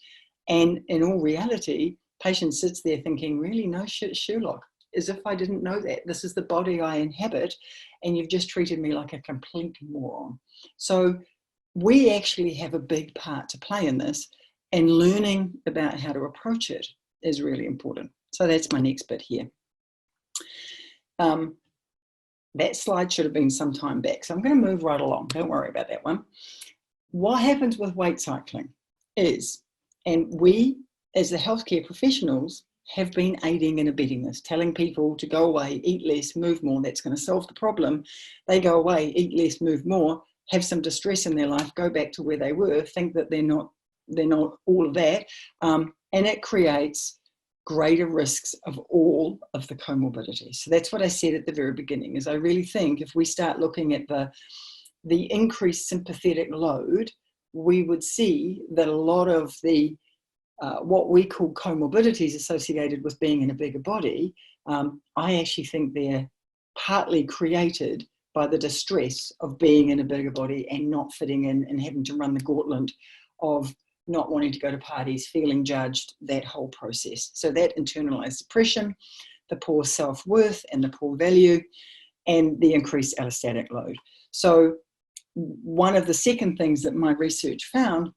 And in all reality, patient sits there thinking, really, no shit, Sherlock, as if I didn't know that. This is the body I inhabit, and you've just treated me like a complete moron. So we actually have a big part to play in this, and learning about how to approach it is really important. So that's my next bit here. That slide should have been some time back, so I'm going to move right along. Don't worry about that one. What happens with weight cycling is, and we as the healthcare professionals have been aiding and abetting this, telling people to go away, eat less, move more. That's going to solve the problem. They go away, eat less, move more, have some distress in their life, go back to where they were, think that they're not all of that, and it creates greater risks of all of the comorbidities. So that's what I said at the very beginning, is I really think if we start looking at the increased sympathetic load, we would see that a lot of the what we call comorbidities associated with being in a bigger body, I actually think they're partly created by the distress of being in a bigger body and not fitting in and having to run the gauntlet of not wanting to go to parties, feeling judged, that whole process. So that internalized depression, the poor self-worth and the poor value, and the increased allostatic load. So one of the second things that my research found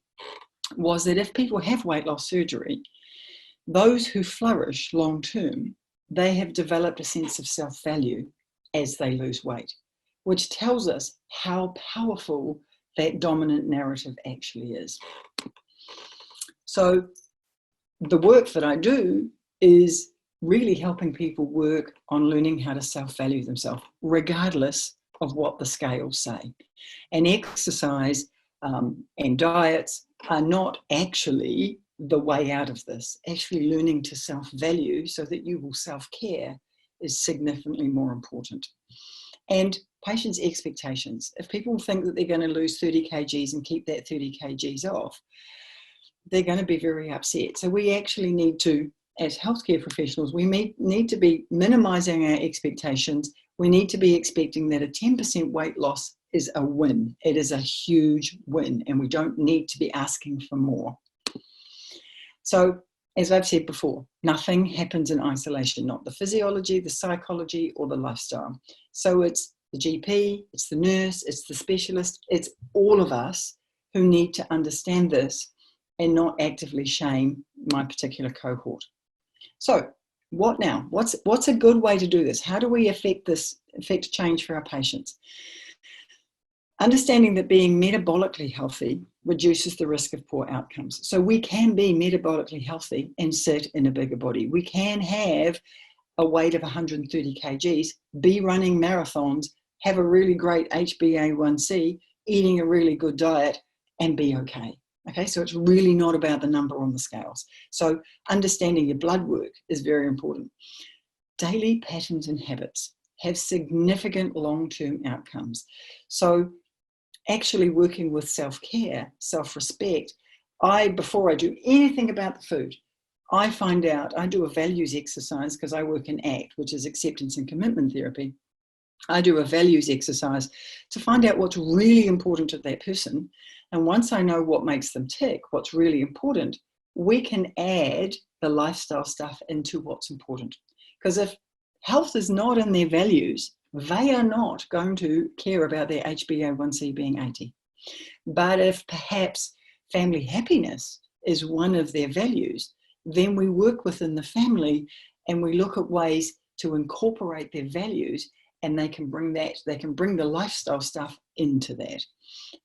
was that if people have weight loss surgery, those who flourish long term, they have developed a sense of self-value as they lose weight, which tells us how powerful that dominant narrative actually is. So the work that I do is really helping people work on learning how to self-value themselves, regardless of what the scales say. And exercise and diets are not actually the way out of this. Actually learning to self-value so that you will self-care is significantly more important. And patients' expectations. If people think that they're going to lose 30 kgs and keep that 30 kgs off, they're going to be very upset. So we actually need to, as healthcare professionals, we need to be minimizing our expectations. We need to be expecting that a 10% weight loss is a win. It is a huge win, and we don't need to be asking for more. So, as I've said before, nothing happens in isolation, not the physiology, the psychology, or the lifestyle. So it's the GP, it's the nurse, it's the specialist, it's all of us who need to understand this and not actively shame my particular cohort. So what now? What's a good way to do this? How do we affect change for our patients? Understanding that being metabolically healthy reduces the risk of poor outcomes. So we can be metabolically healthy and sit in a bigger body. We can have a weight of 130 kgs, be running marathons, have a really great HbA1c, eating a really good diet, and be okay. Okay, so it's really not about the number on the scales. So understanding your blood work is very important. Daily patterns and habits have significant long-term outcomes. So actually working with self-care, self-respect, before I do anything about the food, I find out, I do a values exercise because I work in ACT, which is acceptance and commitment therapy. I do a values exercise to find out what's really important to that person. And once I know what makes them tick, what's really important, we can add the lifestyle stuff into what's important. Because if health is not in their values, they are not going to care about their HbA1c being 80. But if perhaps family happiness is one of their values, then we work within the family and we look at ways to incorporate their values, and they can bring the lifestyle stuff into that.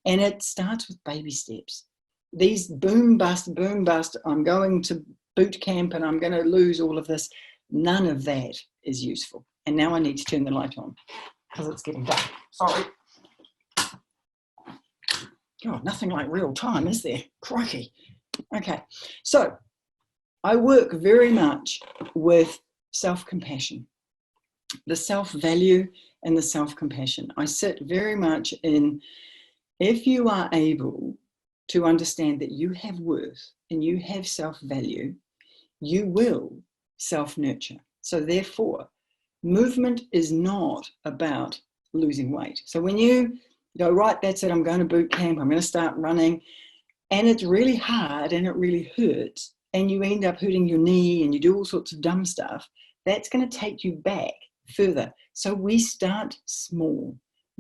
And it starts with baby steps. these boom bust, I'm going to boot camp and I'm going to lose all of this. None of that is useful. And now I need to turn the light on because it's getting dark. Sorry. God, nothing like real time, is there? Crikey. Okay, so I work very much with self-compassion, the self-value and the self-compassion. I sit very much in, if you are able to understand that you have worth and you have self-value, you will self-nurture. So therefore, movement is not about losing weight. So when you go, right, that's it, I'm going to boot camp, I'm going to start running, and it's really hard and it really hurts, and you end up hurting your knee and you do all sorts of dumb stuff, that's going to take you back further. So we start small,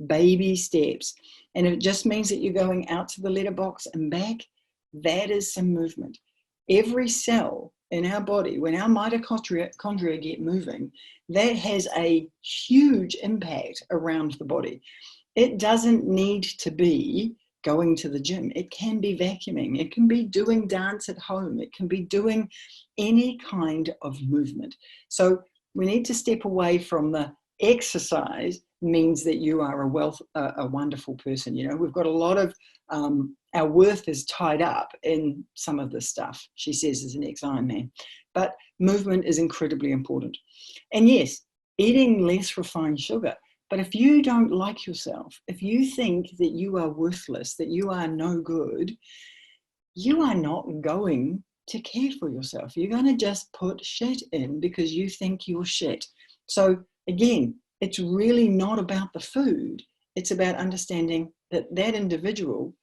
baby steps. And if it just means that you're going out to the letterbox and back, that is some movement. Every cell in our body, when our mitochondria get moving, that has a huge impact around the body. It doesn't need to be going to the gym. It can be vacuuming. It can be doing dance at home. It can be doing any kind of movement. So we need to step away from the exercise means that you are a wonderful person. You know, we've got a lot of, our worth is tied up in some of this stuff, she says, as an ex-Ironman. But movement is incredibly important. And yes, eating less refined sugar. But if you don't like yourself, if you think that you are worthless, that you are no good, you are not going to care for yourself. You're going to just put shit in because you think you're shit. So again, it's really not about the food. It's about understanding that that individual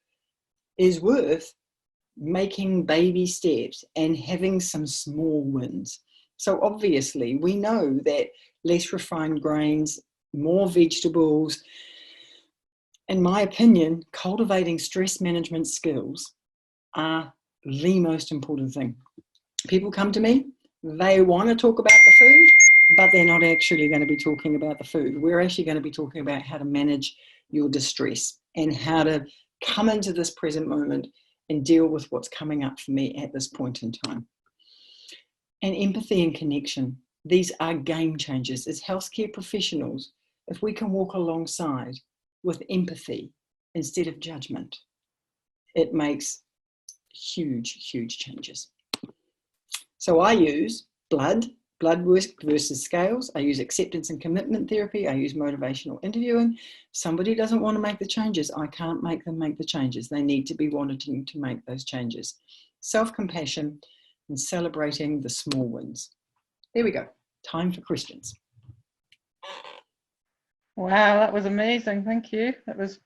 is worth making baby steps and having some small wins. So obviously we know that less refined grains, more vegetables, in my opinion, cultivating stress management skills are the most important thing. People come to me, they want to talk about the food, but they're not actually going to be talking about the food. We're actually going to be talking about how to manage your distress and how to come into this present moment and deal with what's coming up for me at this point in time. And empathy and connection, these are game changers. As healthcare professionals, if we can walk alongside with empathy instead of judgment, it makes huge, huge changes. So I use blood work versus scales. I use acceptance and commitment therapy. I use motivational interviewing. If somebody doesn't want to make the changes, I can't make them make the changes. They need to be wanting to make those changes. Self-compassion and celebrating the small wins. There we go. Time for questions. Wow, that was amazing. Thank you. That was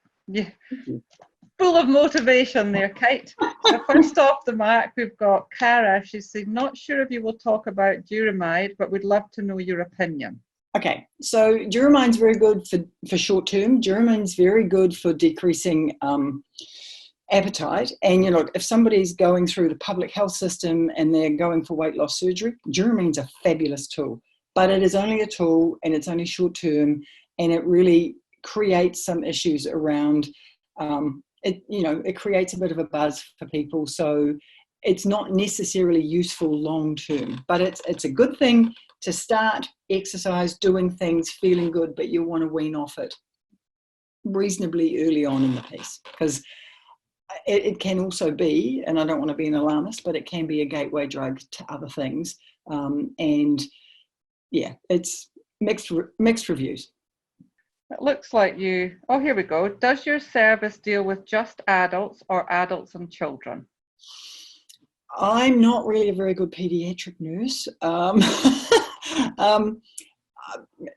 full of motivation there, Kate. So first off the mark, we've got Cara. She said, not sure if you will talk about Duramide, but would love to know your opinion. Okay, so Duramine's very good for short term. Duramine's very good for decreasing appetite. And, you know, if somebody's going through the public health system and they're going for weight loss surgery, Duramine's a fabulous tool. But it is only a tool and it's only short term, and it really creates some issues around it creates a bit of a buzz for people. So it's not necessarily useful long term, but it's a good thing to start exercise, doing things, feeling good, but you want to wean off it reasonably early on in the piece, because it can also be, and I don't want to be an alarmist, but it can be a gateway drug to other things. And yeah, it's mixed reviews. It looks like you, oh, here we go. Does your service deal with just adults or adults and children? I'm not really a very good pediatric nurse.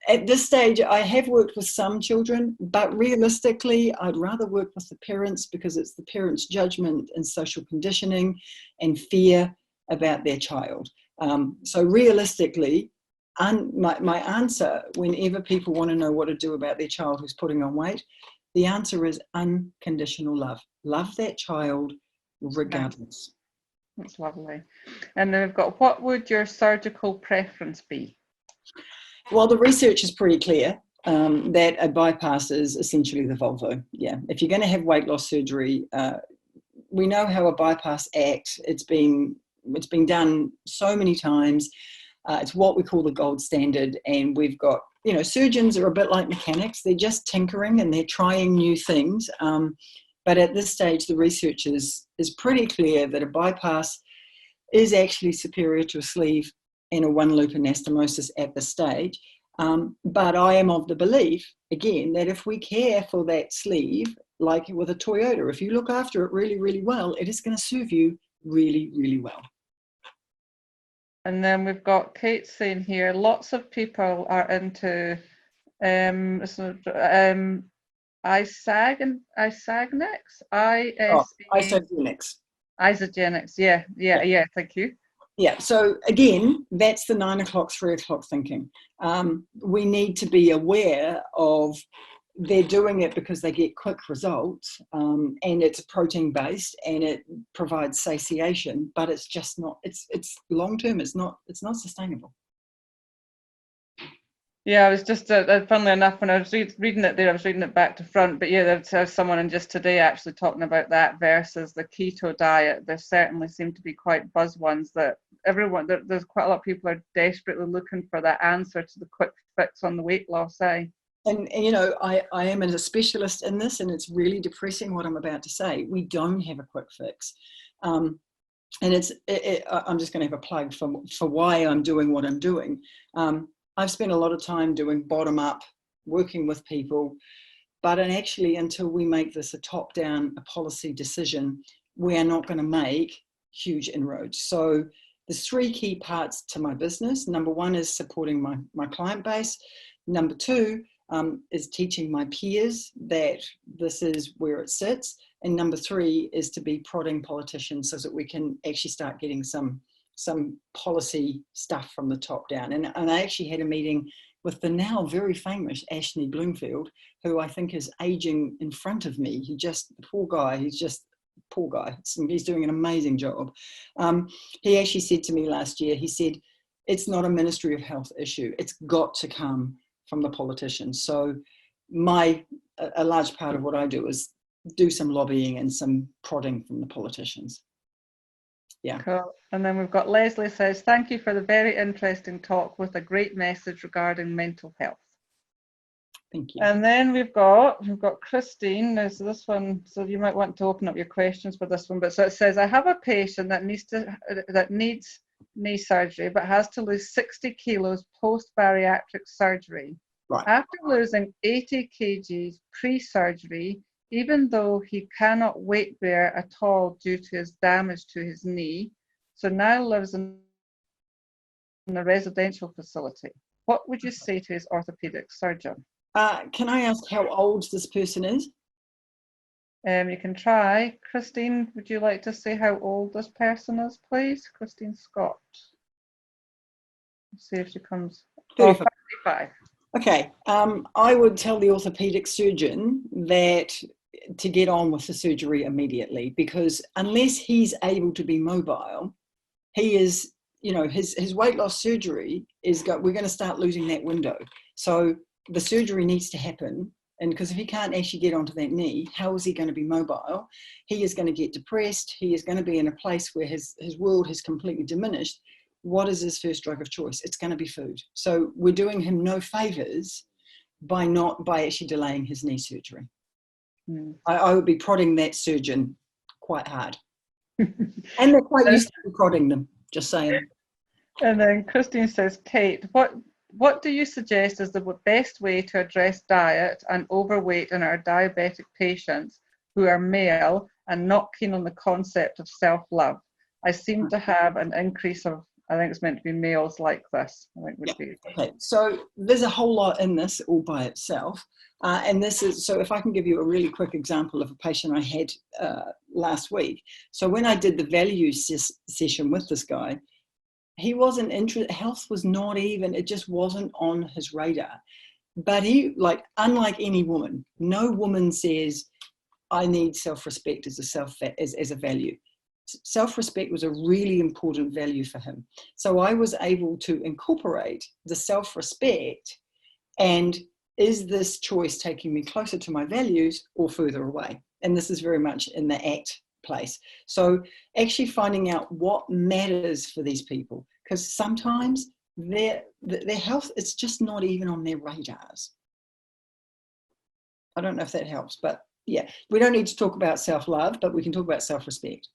At this stage, I have worked with some children, but realistically, I'd rather work with the parents, because it's the parents' judgment and social conditioning and fear about their child. So realistically, my answer, whenever people want to know what to do about their child who's putting on weight, the answer is unconditional love. Love that child regardless. That's lovely. And then we've got, what would your surgical preference be? Well, the research is pretty clear that a bypass is essentially the Volvo. Yeah, if you're going to have weight loss surgery, we know how a bypass acts. It's been done so many times. It's what we call the gold standard, and we've got, you know, surgeons are a bit like mechanics. They're just tinkering and they're trying new things. But at this stage, the research is pretty clear that a bypass is actually superior to a sleeve and a one-loop anastomosis at this stage. But I am of the belief, again, that if we care for that sleeve, like with a Toyota, if you look after it really, really well, it is going to serve you really, really well. And then we've got Kate saying here, lots of people are into Isogenics, Isogenics. Isogenics, yeah, thank you. Yeah, so again, that's the 9 o'clock, 3 o'clock thinking. We need to be aware of they're doing it because they get quick results, and it's protein based and it provides satiation, but it's just not, it's long term, it's not sustainable. Yeah, I was just, funnily enough, when I was reading it there, I was reading it back to front, but yeah, there's someone in just today actually talking about that versus the keto diet. There certainly seem to be quite buzz ones that there's quite a lot of people are desperately looking for that answer to the quick fix on the weight loss, And you know, I am a specialist in this, and it's really depressing what I'm about to say. We don't have a quick fix. And I'm just going to have a plug for why I'm doing what I'm doing. I've spent a lot of time doing bottom up, working with people, but actually until we make this a top down, a policy decision, we are not going to make huge inroads. So there's 3 key parts to my business. Number 1 is supporting my client base. Number 2 is teaching my peers that this is where it sits. And number 3 is to be prodding politicians so that we can actually start getting some policy stuff from the top down. And I actually had a meeting with the now very famous Ashley Bloomfield, who I think is aging in front of me. Poor guy, he's doing an amazing job. He actually said to me last year, he said, it's not a Ministry of Health issue. It's got to come from the politicians. So a large part of what I do is do some lobbying and some prodding from the politicians. Yeah. Cool. And then we've got Leslie says, thank you for the very interesting talk with a great message regarding mental health. Thank you. And then we've got Christine. There's this one, so you might want to open up your questions for this one. But so it says, I have a patient that needs knee surgery, but has to lose 60 kilos post-bariatric surgery. Right. After losing 80 kgs pre-surgery, even though he cannot weight bear at all due to his damage to his knee, so now lives in a residential facility. What would you say to his orthopedic surgeon? Can I ask how old this person is? You can try. Christine, would you like to say how old this person is, please? Christine Scott. Let's see if she comes. 35. 35. Okay. I would tell the orthopedic surgeon that to get on with the surgery immediately, because unless he's able to be mobile, he is, you know, his weight loss surgery we're going to start losing that window. So the surgery needs to happen. And because if he can't actually get onto that knee, how is he going to be mobile? He is going to get depressed. He is going to be in a place where his world has completely diminished. What is his first drug of choice? It's going to be food. So we're doing him no favors by actually delaying his knee surgery. I would be prodding that surgeon quite hard. And they're quite used to prodding them, just saying. And then Christine says, Kate, what do you suggest is the best way to address diet and overweight in our diabetic patients who are male and not keen on the concept of self-love? I seem to have an increase of, I think it's meant to be males like this. I think would be. Okay, so there's a whole lot in this all by itself. And this is, so if I can give you a really quick example of a patient I had last week. So when I did the values session with this guy, he wasn't interested, health was not even, it just wasn't on his radar. But he, like, unlike any woman, no woman says, I need self-respect as a value. Self-respect was a really important value for him. So I was able to incorporate the self-respect, and is this choice taking me closer to my values or further away? And this is very much in the ACT place. So actually finding out what matters for these people, because sometimes their health, it's just not even on their radars. I don't know if that helps, but yeah, we don't need to talk about self-love, but we can talk about self-respect.